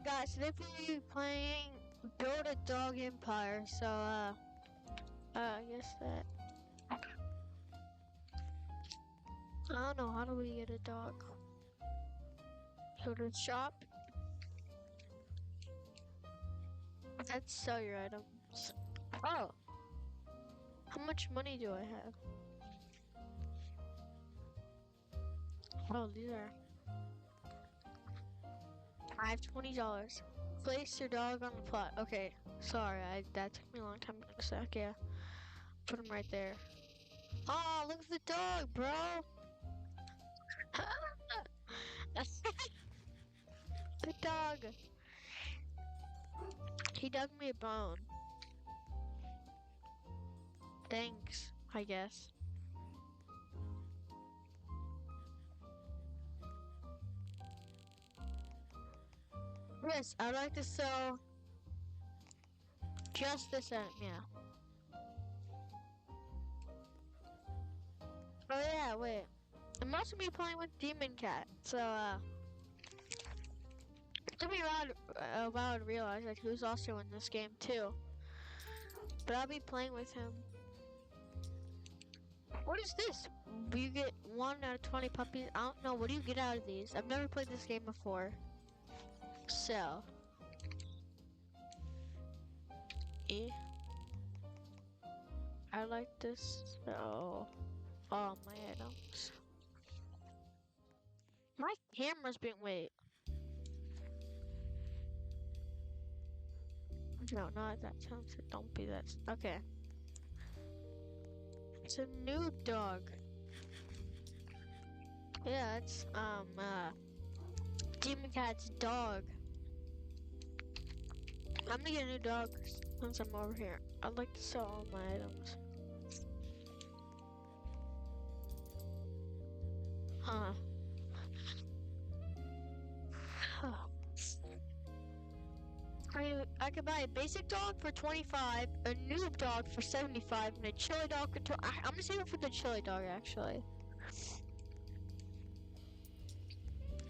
guys, today we're playing Build a Dog Empire. So, I guess that. I don't know, how do we get a dog? Go to the shop. Let's sell your items. Oh, how much money do I have? Oh, these are. I have $20. Place your dog on the plot. Okay, sorry, that took me a long time to say. Yeah, put him right there. Oh, look at the dog, bro. The dog. He dug me a bone. Thanks, I guess. Yes, I'd like to sell just this item, yeah. Oh yeah, wait. I'm also be playing with Demon Cat, so it took me a while to realize like who's also in this game too. But I'll be playing with him. What is this? You get 1 out of 20 puppies. I don't know. What do you get out of these? I've never played this game before. So. I like this. So. All my items. My camera's been. Wait. No, not that sounds. Don't be that. Okay. It's a new dog. Yeah, it's Demon Cat's dog. I'm gonna get a new dog since I'm over here. I'd like to sell all my items. Huh. I could buy a basic dog for 25, a noob dog for 75, and a chili dog for I'm gonna save it for the chili dog actually.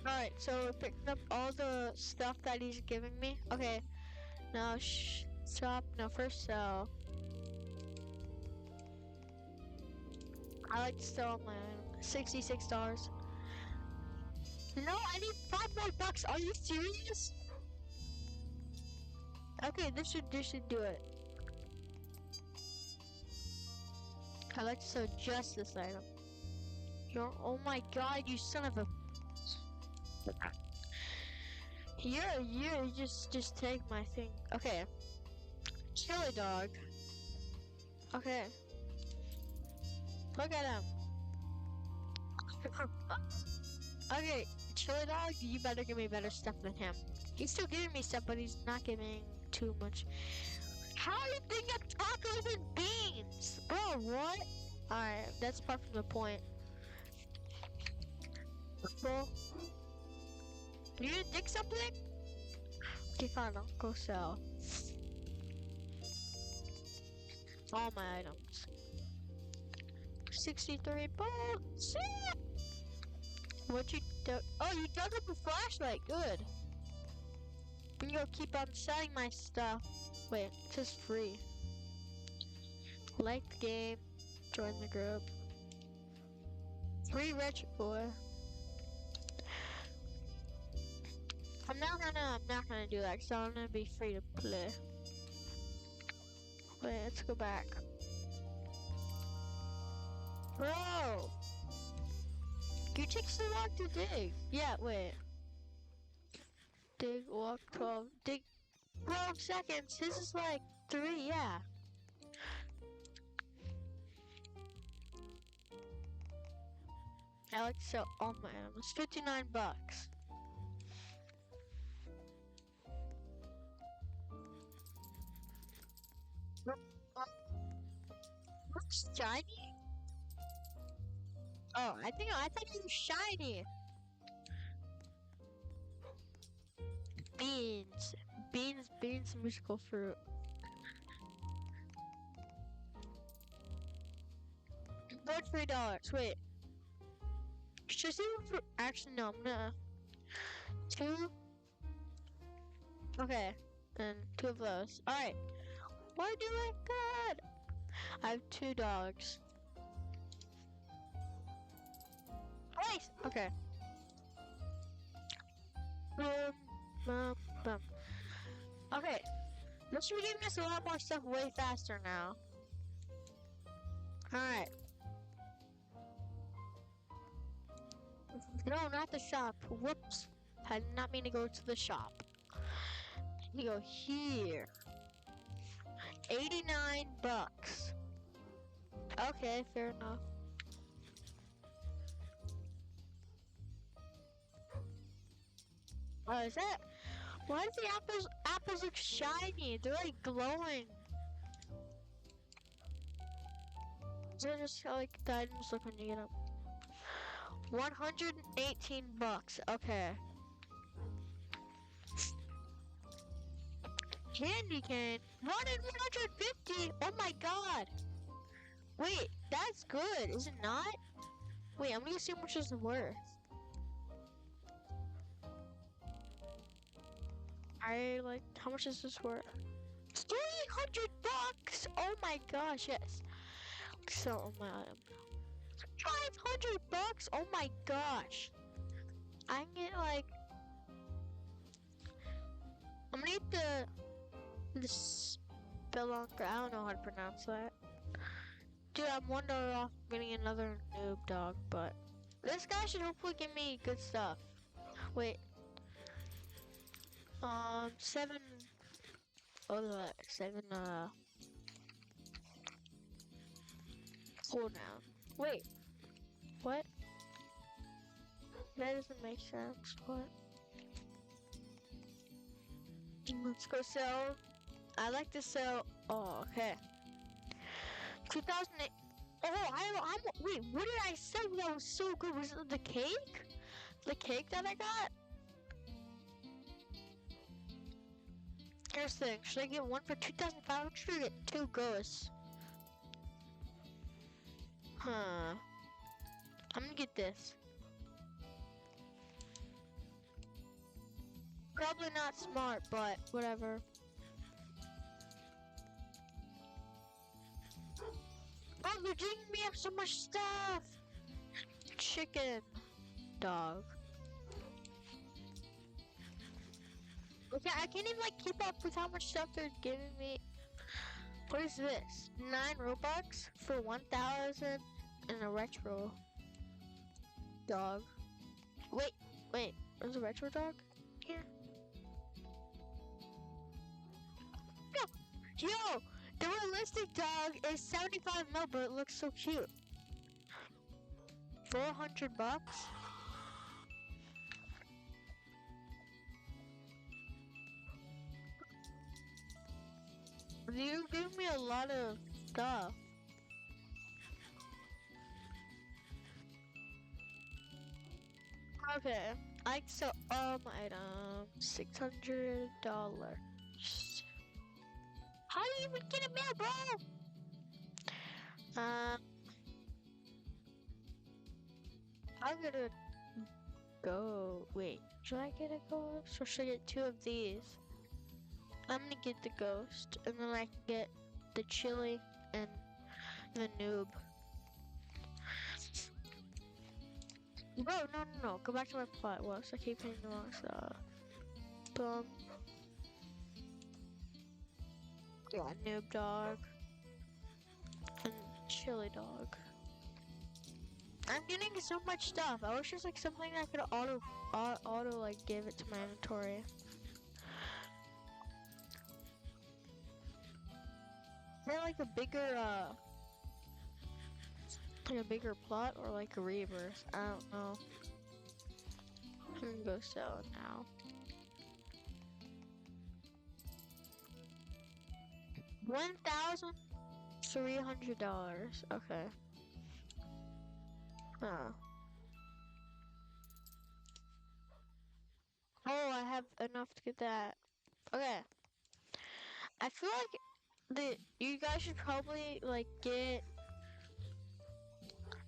Alright, so we're picking up all the stuff that he's giving me. Okay, now stop. Now first sell. I like to sell my $66. No, I need 5 more bucks. Are you serious? Okay, this should do it. I like to sell just this item. Oh my god, you son of a. You just take my thing. Okay. Chili dog. Okay. Look at him. Okay, chili dog, you better give me better stuff than him. He's still giving me stuff, but he's not giving too much. How are you thinking of tacos and beans? Bro, what? Alright, that's part from the point. Bro, you didn't think something? Okay, fine, I'll go sell all my items. 63 bucks. What you do? Oh, you dug up a flashlight. Good. I'm gonna keep on selling my stuff. Wait, it says free. Like the game. Join the group. Free rich boy. I'm not gonna do that because I'm gonna be free to play. Wait, let's go back. Bro! You take so long to dig. Yeah, wait. Dig, walk 12, dig 12 seconds. This is like 3, yeah. I like to sell all my items. 59 bucks. Looks shiny? Oh, I thought it was shiny. Beans, musical fruit. About $3. Wait. Should I see for actually no, I'm gonna 2 Okay, and 2 of those. Alright, we're doing good. I have 2 dogs. Nice. Okay. Boom, boom, boom. Okay, this should be giving us a lot more stuff way faster now. Alright. No, not the shop. Whoops. I did not mean to go to the shop. You go here. 89 bucks. Okay, fair enough. Oh, is that? Why do the apples look shiny? They're like glowing. They're just like the items look when you get them. 118 bucks. Okay. Candy cane. 150. Oh my god. Wait, that's good, is it not? Wait, I'm gonna see how much it's worth. How much is this worth? 300 bucks! Oh my gosh, yes. Sell my item. 500 bucks! Oh my gosh. I can get like... I'm gonna get the Spelunker. I don't know how to pronounce that. Dude, I'm $1 off getting another noob dog, but... This guy should hopefully give me good stuff. Wait. 7... Oh, 7, cooldown. Wait. What? That doesn't make sense. What? Let's go sell. I like to sell. Oh, okay. 2008. Oh, wait, what did I sell that was so good? Was it the cake? The cake that I got? Here's the thing. Should I get one for 2,500 or get 2 ghosts? Huh. I'm gonna get this. Probably not smart, but whatever. Oh, they're giving me up so much stuff! Chicken. Dog. Okay, I can't even like keep up with how much stuff they're giving me. What is this? 9 Robux for 1,000 and a retro dog. Wait, there's a retro dog? Yeah. Yo, the realistic dog is 75 mil, but it looks so cute. 400 bucks? You give me a lot of stuff. Okay, I sell all my items. $600. How do you even get a mail, bro? I'm gonna go. Wait, should I get a ghost or should I get 2 of these? I'm gonna get the ghost, and then I can get the chili and the noob. Bro, no. Go back to my plot. Whoops, I keep hitting the wrong stuff. Boom. Yeah, noob dog. And chili dog. I'm getting so much stuff. I wish there's like something that could auto like give it to my inventory. Is there like a bigger plot or like a rebirth? I don't know. I'm gonna go sell it now. $1,300. Okay. Huh. Oh, I have enough to get that. Okay. I feel like you guys should probably like get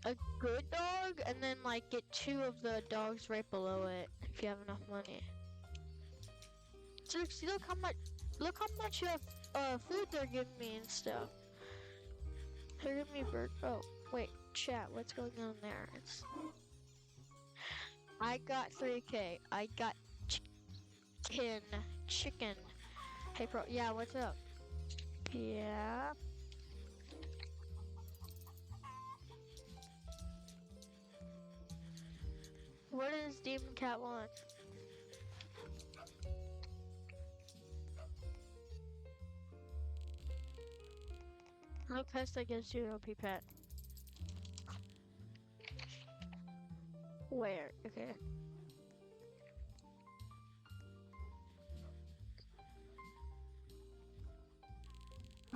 a good dog and then like get 2 of the dogs right below it if you have enough money. Seriously, look how much food they're giving me and stuff. They're giving me bird. Oh, wait, chat. What's going on there? I got 3K. I got chicken. Hey, bro. Yeah, what's up? Yeah. What does Demon Cat want? No pest against you, OP pet. Where? Okay.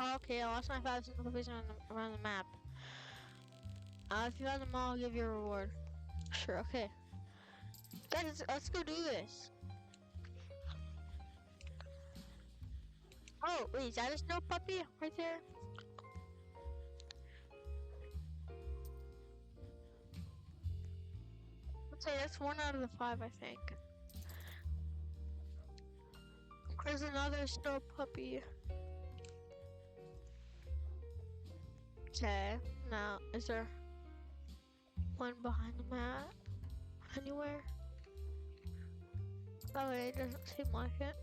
Oh, okay, I lost my 5 puppies around the map. If you find them all, I'll give you a reward. Sure, okay. Guys, let's go do this. Oh, wait, is that a snow puppy right there? Let's say that's 1 out of the 5, I think. There's another snow puppy. Okay, now, is there one behind the map? Anywhere? Oh, it doesn't seem like it.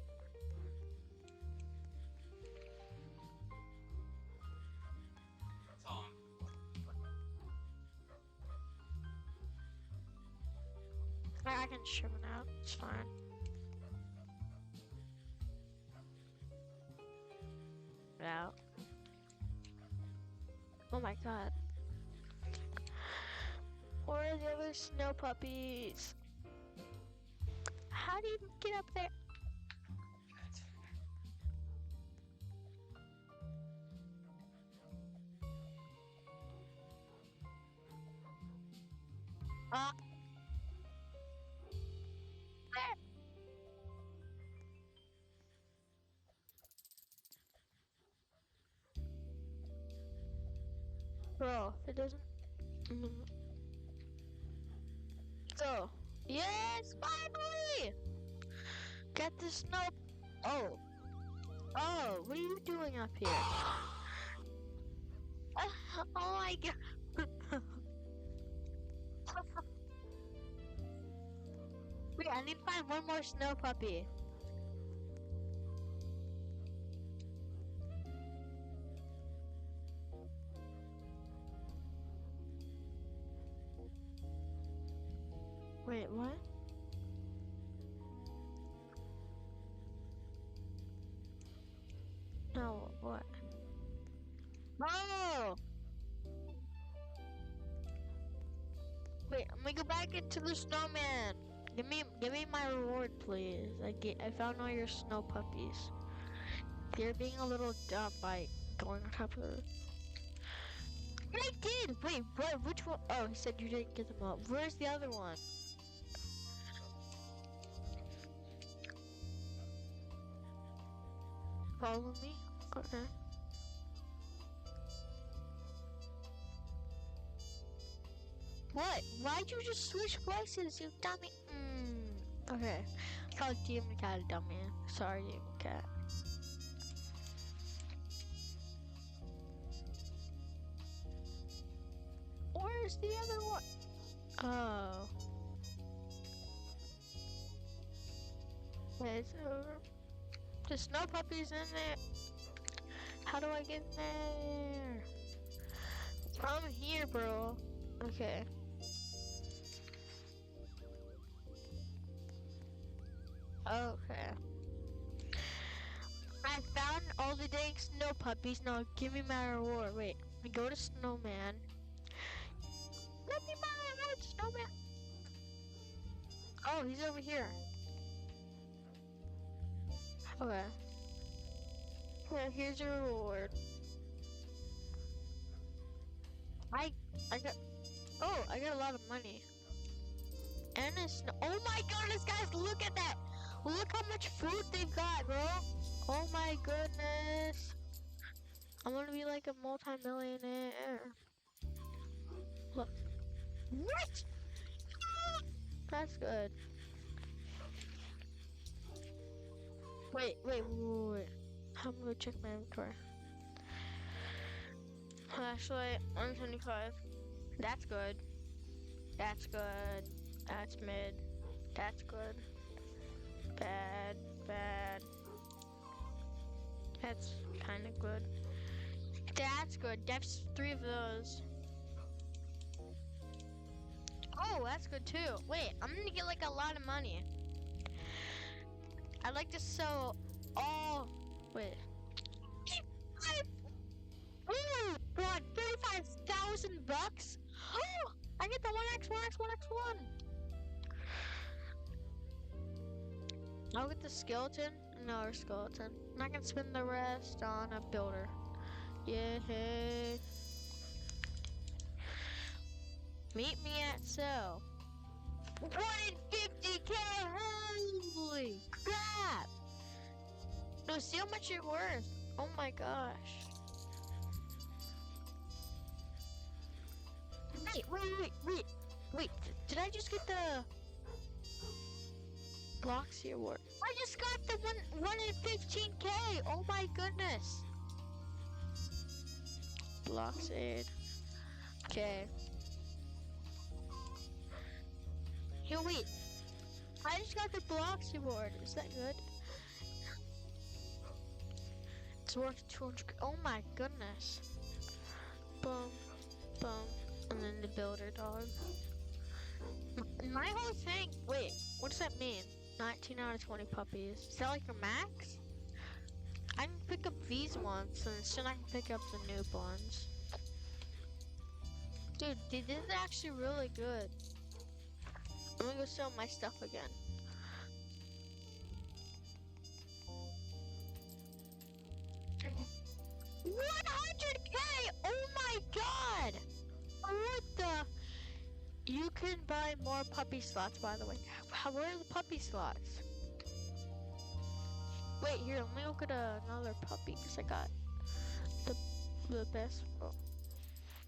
I can ship it out, it's fine. Out. Oh my god. Where are the other snow puppies? How do you get up there? There. Bro, it doesn't. Go. Yes, finally! Get the snow. Oh. Oh, what are you doing up here? Oh my god. Wait, I need to find one more snow puppy. Wait, what? No, what? Oh! Wait, I'm gonna go back into the snowman. Give me my reward, please. I found all your snow puppies. You're being a little dumb by going on top of the. But I did. Wait, what? Which one? Oh, he said you didn't get them all. Where's the other one? Follow me. Okay. What? Why'd you just switch places, you dummy? Okay. Call Demon Cat a dummy. Sorry, Demon Cat. Where's the other one? Oh. Wait, so the snow puppy's in there. How do I get in there? Come here, bro. Okay. Okay. I found all the dang snow puppies. Now give me my reward. Wait, let me go to Snowman. Let me buy my reward, Snowman. Oh, he's over here. Okay. Here, here's your reward. I got. Oh, I got a lot of money. And it's. Oh my goodness, guys! Look at that! Look how much food they've got, bro! Oh my goodness! I'm gonna be like a multi-millionaire. Look. What? That's good. Wait. I'm gonna check my inventory. Flashlight, 125. That's good. That's good. That's mid. That's good. Bad. That's kind of good. That's good. That's 3 of those. Oh, that's good too. Wait, I'm gonna get like a lot of money. I'd like to sell all. Wait. Oh God, 35,000 bucks. Oh, I get the 1x1x1x1. I'll get the skeleton. Another skeleton. And I can spend the rest on a builder. Yeah. Meet me at sell. 150k! Holy crap! No, see how much you're worth. Oh my gosh. Wait. Did I just get the Bloxy award? I just got the 1 in 15k! Oh my goodness. Bloxade. Okay. Yo, wait. I just got the Bloxy award. Is that good? It's worth 200. Oh my goodness. Boom. And then the builder dog. My whole thing. Wait, what does that mean? 19 out of 20 puppies. Is that like your max? I can pick up these ones, and soon I can pick up the newborns. Dude, this is actually really good. I'm gonna go sell my stuff again. $100k! Oh my god! What the? You can buy more puppy slots, by the way. Where are the puppy slots? Wait, here, let me look at another puppy, because I got the best. Oh.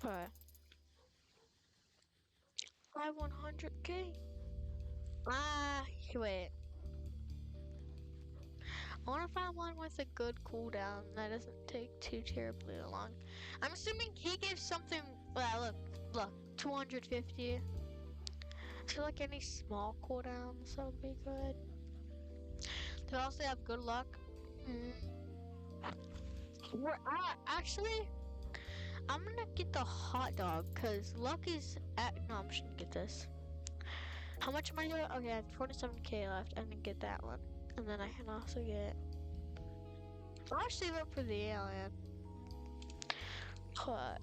Alright. I have 100k. Wait. I want to find one with a good cooldown that doesn't take too terribly long. I'm assuming he gives something. Well, look, 250. I feel like any small cooldowns that would be good. They also have good luck. Actually, I'm gonna get the hot dog because luck is at. No, I'm just gonna get this. How much money do I? Okay, I have 27k left. I'm gonna get that one. And then I can also get. I'll save up for the alien. What?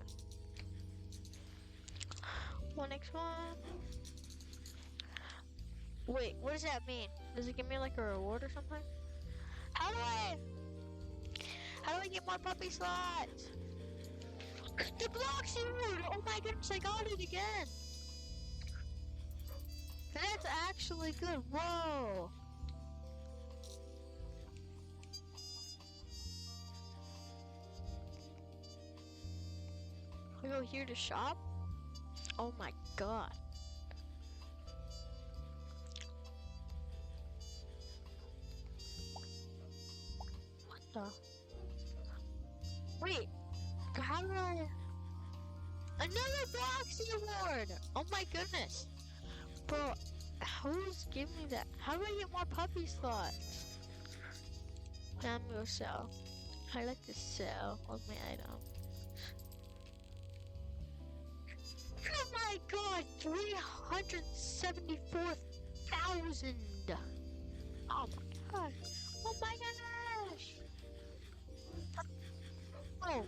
1x1. Wait, what does that mean? Does it give me like a reward or something? How do I get more puppy slots? The Bloxy reward! Oh my goodness, I got it again! That's actually good. Whoa! We go here to shop? Oh my god. What the? Wait, how do I... Another Bloxy award! Oh my goodness. Bro, who's giving me that? How do I get more puppy slots? I'm gonna sell. I like to sell all my items. Oh my god, 374,000! Oh my god! Oh my gosh! Oh!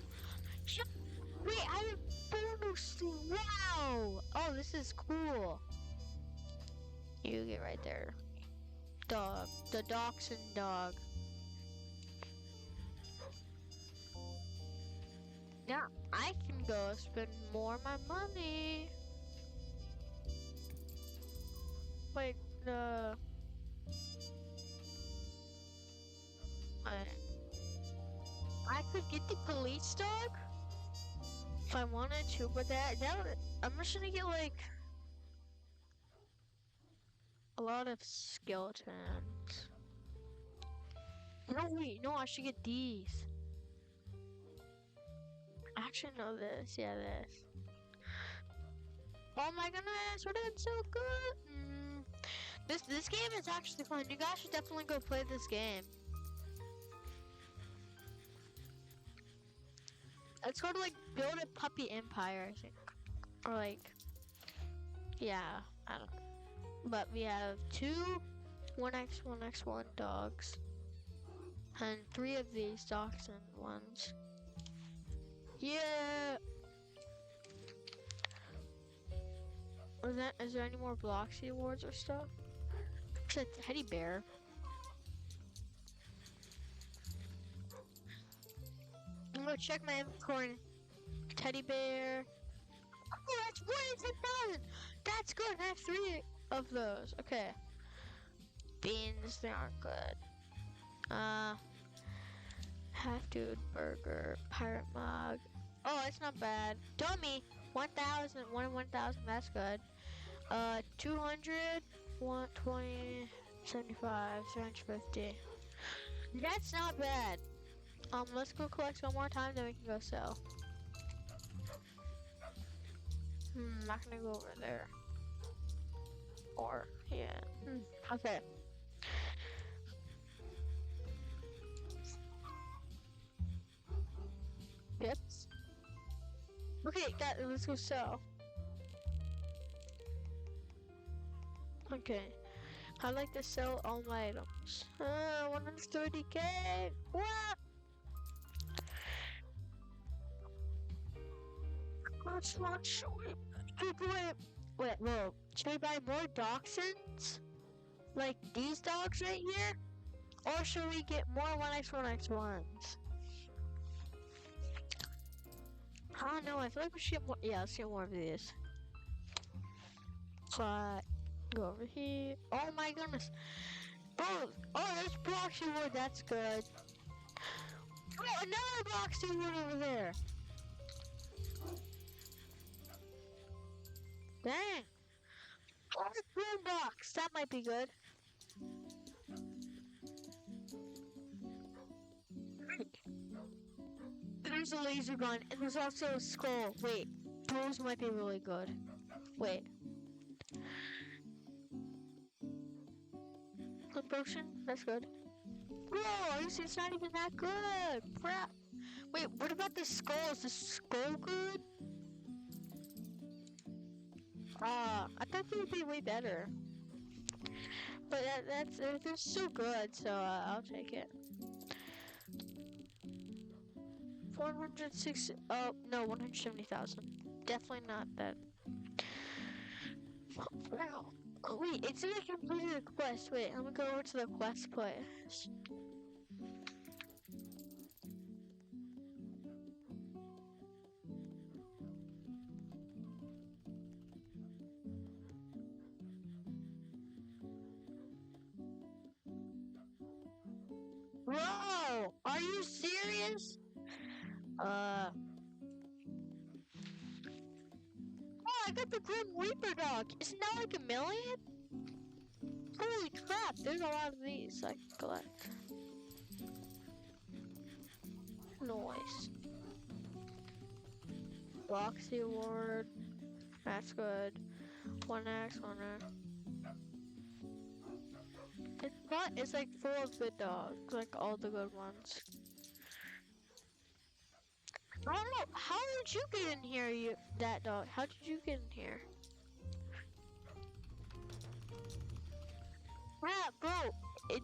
Wait, I have bonus! Wow! Oh, this is cool. You get right there. Dog. The dachshund dog. Now, I can go spend more of my money. Wait, I could get the police dog if I wanted to, but I'm just gonna get like a lot of skeletons. No, wait, no, I should get these. Actually, no, this. Yeah, this. Oh my goodness, we're doing so good. This game is actually fun. You guys should definitely go play this game. It's called like Build a Puppy Empire, I think. Or like, yeah, I don't know. But we have 2 1x1x1 dogs. And 3 of these dachshund ones. Yeah! Is there any more Bloxy awards or stuff? It's a teddy bear. I'm gonna check my inventory. Teddy bear. Oh, that's 1,000! That's good. I have 3 of those. Okay. Beans, they aren't good. Half dude burger, pirate mug. Oh, it's not bad. Dummy, 1,000, 1,000. That's good. 200, 120, 75, 350. That's not bad. Let's go collect one more time, then we can go sell. Not gonna go over there. Or, yeah. Okay. Yep. Okay, let's go sell. Okay. I like to sell all my items. 130k! What? Let's not show it. Wait, whoa. Should we buy more dachshunds? Like these dogs right here? Or should we get more 1x1x1s? I don't know, I feel like we should get more. Yeah, let's get more of these. But go over here. Oh my goodness. Oh, there's Bloxy wood, that's good. Oh, another Bloxy wood over there. Dang. Boom box, that might be good. There's a laser gun, and there's also a skull. Wait, those might be really good. Wait. Good potion, that's good. Whoa, it's not even that good. Crap. Wait, what about the skull? Is the skull good? I thought they would be way better. But they're so good, so I'll take it. 460. Oh no, 170,000. Definitely not that. Wow. Oh, wait, it's like I completed the quest. Wait, I'm gonna go over to the quest place. Bro, are you serious? Oh, I got the Grim Reaper dog. Isn't that like 1 million? Holy crap, there's a lot of these I can collect. Nice. Bloxy award. That's good. 1x, 1x. It's like full of good dogs, like all the good ones. I don't know, how did you get in here, that dog? How did you get in here? Yeah, bro,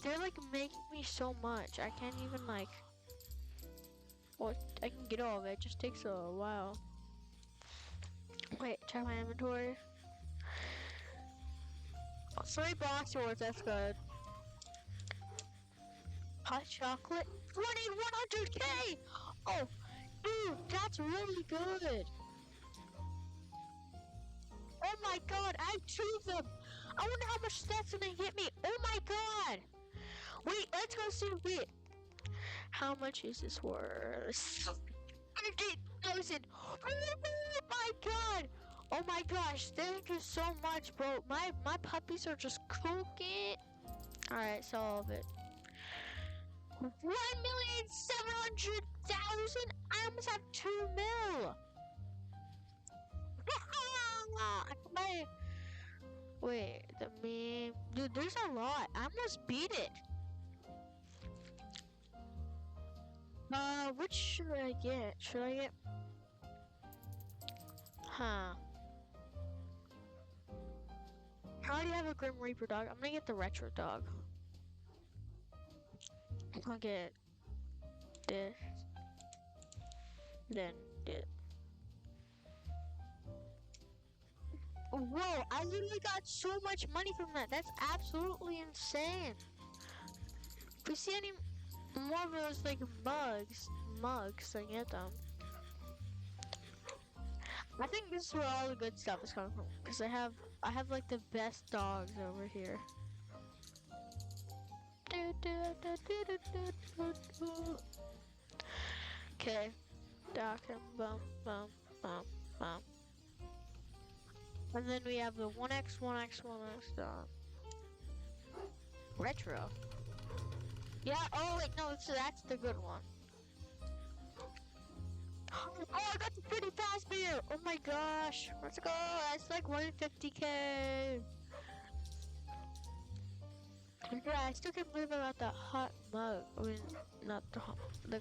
they're like making me so much. I can't even like, well, I can get all of it. It just takes a while. Wait, check my inventory. 3 box awards, that's good. Hot chocolate? 100k! Oh, dude, that's really good. Oh my god, I have 2 of them. I wonder how much that's gonna get me. Oh my god. Wait, let's go see. Wait. How much is this worth? 100,000. Oh my god. Oh my gosh, thank you so much, bro. My puppies are just cooking. Alright, sell all of it. 1,700,000. I almost have 2 mil. I can buy. Wait, the meme. Dude, there's a lot. I almost beat it. Which should I get? Should I get? Huh. I already have a Grim Reaper dog. I'm gonna get the retro dog. I'll get this. Then this. Whoa, I literally got so much money from that. That's absolutely insane. If we see any more of those like mugs, I get them. I think this is where all the good stuff is coming from. Because I have like the best dogs over here. Okay. Doc and bum bum bum bum. And then we have the 1x dog. Retro. Yeah, oh wait, no, so that's the good one. Oh, I got the pretty fast beer! Oh my gosh, let's go! That's like 150k. Yeah, I still can't believe I got the hot mug. I mean, not the hot, the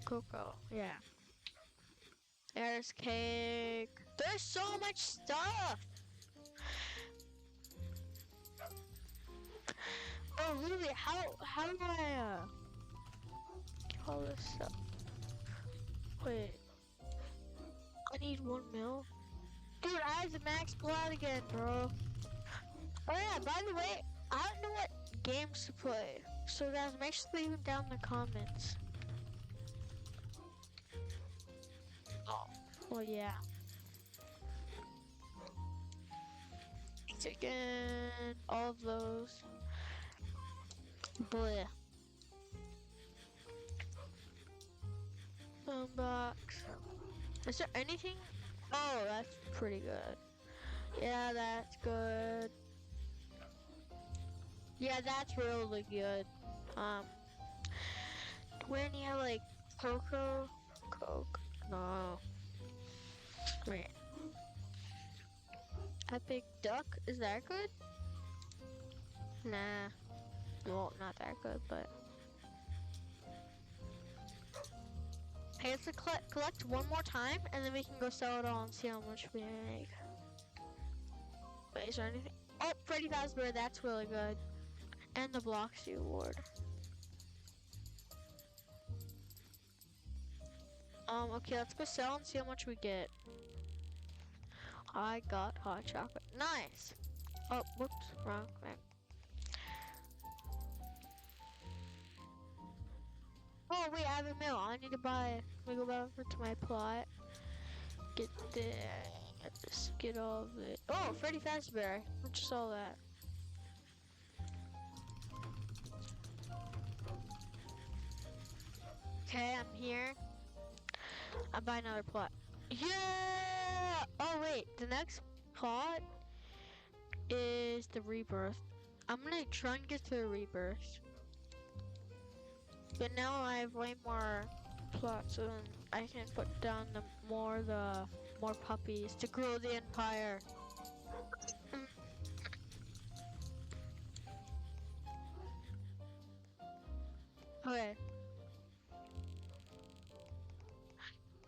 cocoa. Yeah. There's cake. There's so much stuff. Oh, literally, how do I call this up? Wait, I need 1 mil. Dude, I have the max blood again, bro. Oh yeah, by the way, I don't know what games to play. So guys, make sure to leave them down in the comments. Oh, well yeah. Chicken, all of those. Bleh. Box. Is there anything? Oh, that's pretty good. Yeah, that's good. Yeah, that's really good. When you have like Coke? No. Wait. Epic Duck? Is that good? Nah. Well, not that good, but. Hey, let's collect one more time, and then we can go sell it all and see how much we make. Wait, is there anything? Oh, Freddy Fazbear, that's really good. And the Bloxy Award. Okay, let's go sell and see how much we get. I got hot chocolate. Nice! Oh, whoops, wrong thing. Oh wait, I have a mill. I need to buy. Let me go back over to my plot. Get this. Get all of it. Oh, Freddy Fazbear. I just saw that. Okay, I'm here. I buy another plot. Yeah! Oh wait, the next plot is the rebirth. I'm gonna try and get to the rebirth. But now I have way more plots, so I can put down the more puppies to grow the empire. Okay.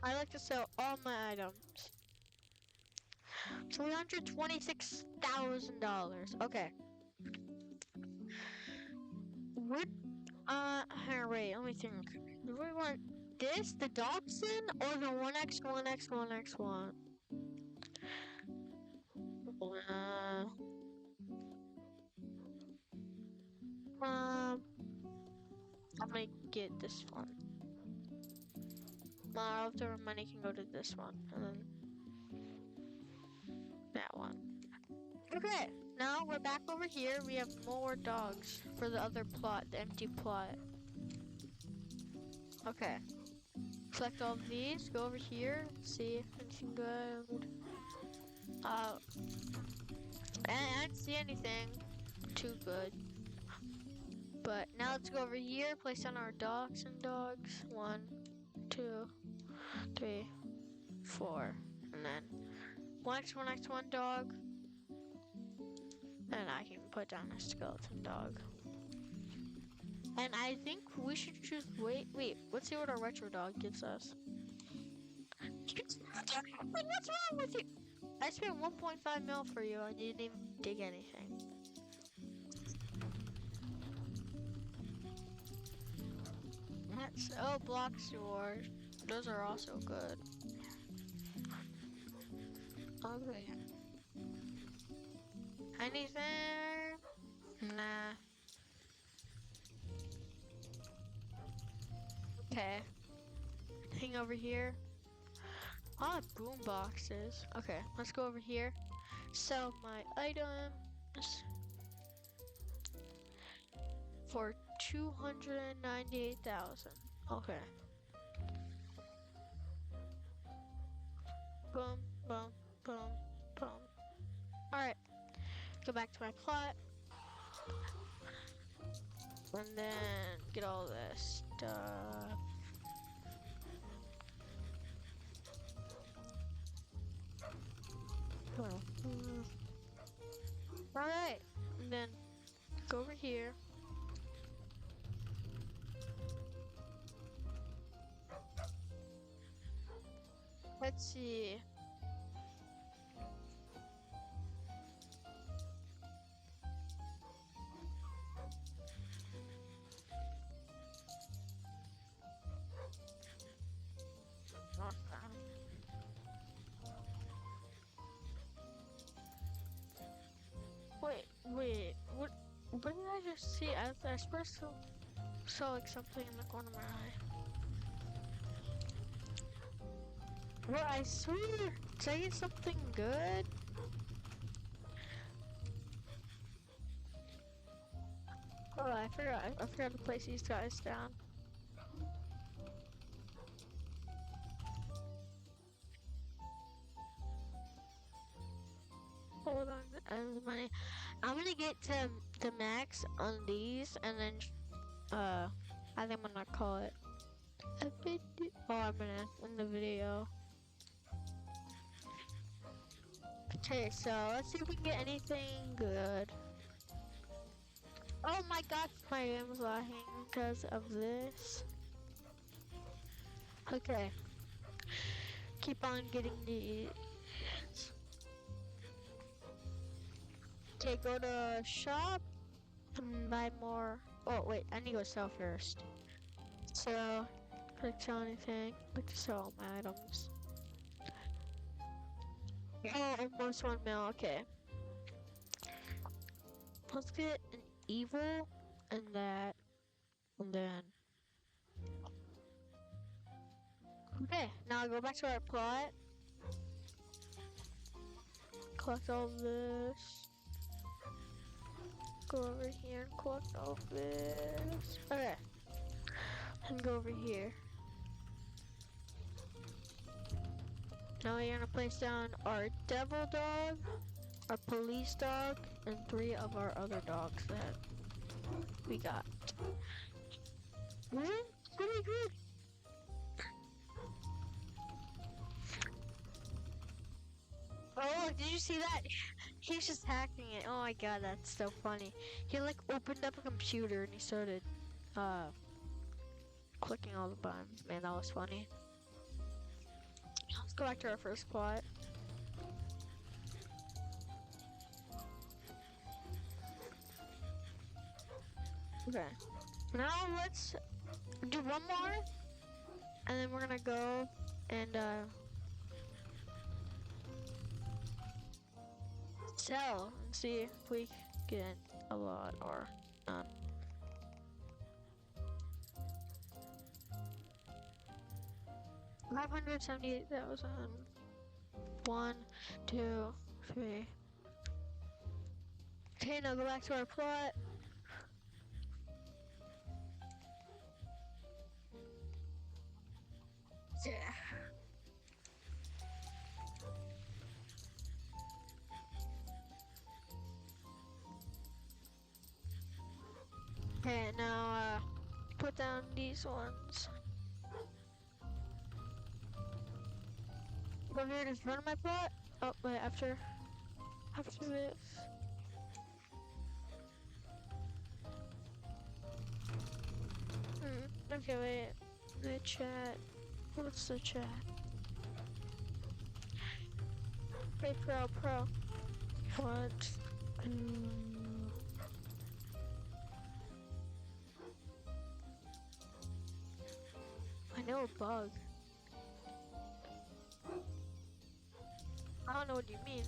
I like to sell all my items. $326,000. Okay. What? Here, wait, let me think. Do we want this, the Dachshund, or the 1x1x1x1? I'm gonna get this one. After money can go to this one, and then that one. Okay, now we're back over here. We have more dogs for the other plot, the empty plot. Okay. Select all of these, go over here, see if anything good. I didn't see anything too good. But now let's go over here, place down our dogs and dogs. 1, 2, 3, 4. And then one dog. And I can put down a skeleton dog. And I think we should just wait, let's see what our retro dog gives us. What's wrong with you? I spent 1.5 mil for you and you didn't even dig anything. Oh, block stores. Those are also good. Okay. Anything? Nah. Okay. Hang over here. Ah, boom boxes. Okay, let's go over here. Sell my items for 298,000. Okay. Boom, boom, boom, boom. Alright. Go back to my plot. And then get all this stuff. Alright. And then go over here. Let's see. Wait, what did I just see? I supposed to saw like something in the corner of my eye. Well, I swear, did I get something good? Oh, I forgot to place these guys down. Hold on, I have the money. I'm gonna get to max on these, and then I think I'm gonna call it a video. Oh, I'm gonna end the video. Okay, so let's see if we can get anything good. Oh my gosh, my game was lagging because of this. Okay. Keep on getting these. Okay, go to shop and buy more. Oh wait, I need to go sell first. So, click sell anything. Click to sell all my items. Oh, almost 1 mil. Okay. Let's get an evil and that, and then. Okay, now go back to our plot. Collect all this. Go over here and collect all this. Okay. And go over here. Now we're gonna place down our devil dog, our police dog, and 3 of our other dogs that we got. Really good. Oh, did you see that? He's just hacking it. Oh my god, that's so funny. He like opened up a computer and he started clicking all the buttons. Man, that was funny. Let's go back to our first plot. Okay. Now let's do one more, and then we're gonna go and sell and see if we get a lot or none. $578,000. 1, 2, 3. Okay, now go back to our plot. Yeah. Okay, now put down these ones. Go here to front of my plot. Oh wait, after this. Okay, wait. The chat. What's the chat? Hey, pro. What? I know a bug. I don't know what you mean.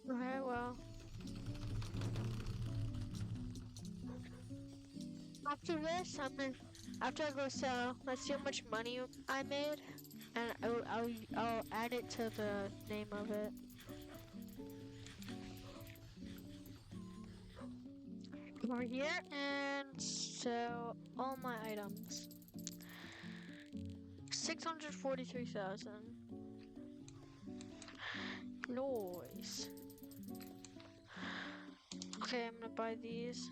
Okay, well. After this, after I go sell, let's see how much money I made, and I'll add it to the name of it. Come over here and sell all my items. 643,000. Noise. Okay, I'm gonna buy these.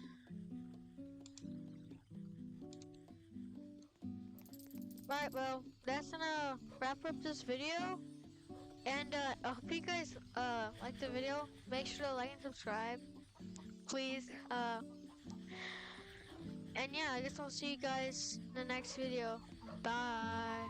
Right, well, that's gonna wrap up this video. And I hope you guys like the video. Make sure to like and subscribe, please. And yeah, I guess I'll see you guys in the next video. Bye.